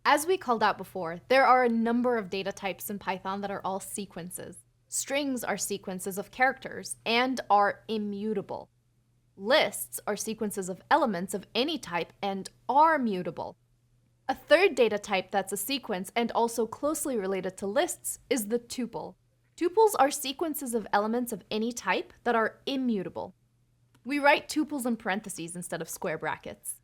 As we called out before, there are a number of data types in Python that are all sequences. Strings are sequences of characters and are immutable. Lists are sequences of elements of any type and are mutable. A third data type that's a sequence and also closely related to lists is the tuple. Tuples are sequences of elements of any type that are immutable. We write tuples in parentheses instead of square brackets.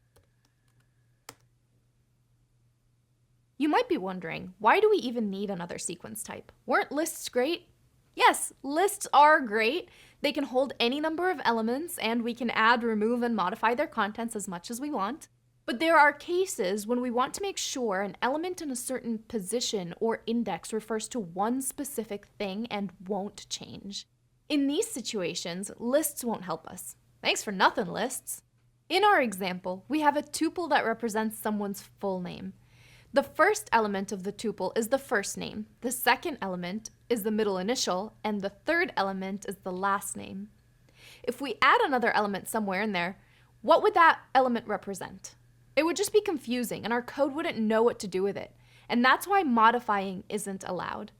You might be wondering, why do we even need another sequence type? Weren't lists great? Yes, lists are great. They can hold any number of elements, and we can add, remove, and modify their contents as much as we want. But there are cases when we want to make sure an element in a certain position or index refers to one specific thing and won't change. In these situations, lists won't help us. Thanks for nothing, lists. In our example, we have a tuple that represents someone's full name. The first element of the tuple is the first name, the second element is the middle initial, and the third element is the last name. If we add another element somewhere in there, what would that element represent? It would just be confusing and our code wouldn't know what to do with it, and that's why modifying isn't allowed.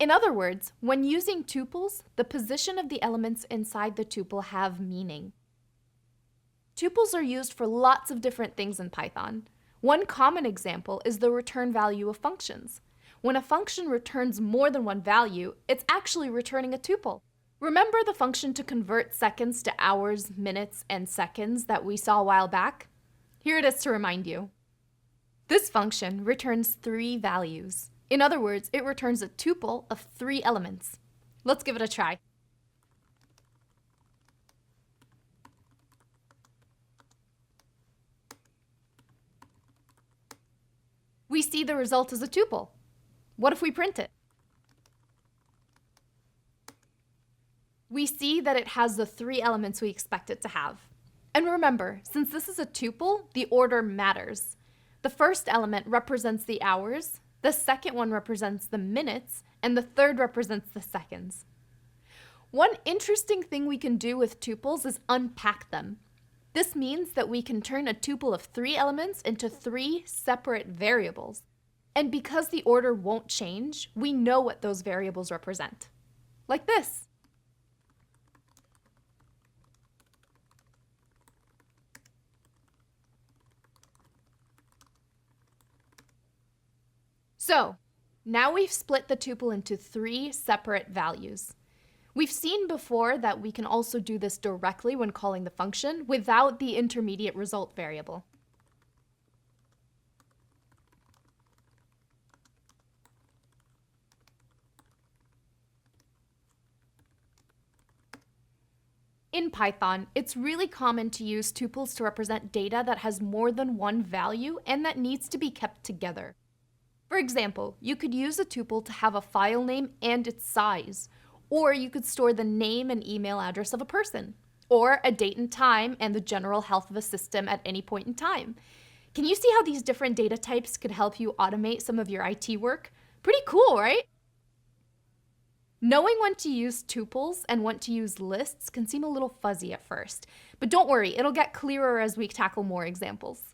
In other words, when using tuples, the position of the elements inside the tuple have meaning. Tuples are used for lots of different things in Python. One common example is the return value of functions. When a function returns more than one value, it's actually returning a tuple. Remember the function to convert seconds to hours, minutes, and seconds that we saw a while back? Here it is to remind you. This function returns 3 values. In other words, it returns a tuple of 3 elements. Let's give it a try. We see the result as a tuple. What if we print it? We see that it has the 3 elements we expect it to have. And remember, since this is a tuple, the order matters. The first element represents the hours, the second one represents the minutes, and the third represents the seconds. One interesting thing we can do with tuples is unpack them. This means that we can turn a tuple of 3 elements into 3 separate variables. And because the order won't change, we know what those variables represent. Like this. So, now we've split the tuple into 3 separate values. We've seen before that we can also do this directly when calling the function without the intermediate result variable. In Python, it's really common to use tuples to represent data that has more than one value and that needs to be kept together. For example, you could use a tuple to have a file name and its size, or you could store the name and email address of a person, or a date and time and the general health of a system at any point in time. Can you see how these different data types could help you automate some of your IT work? Pretty cool, right? Knowing when to use tuples and when to use lists can seem a little fuzzy at first, but don't worry, it'll get clearer as we tackle more examples.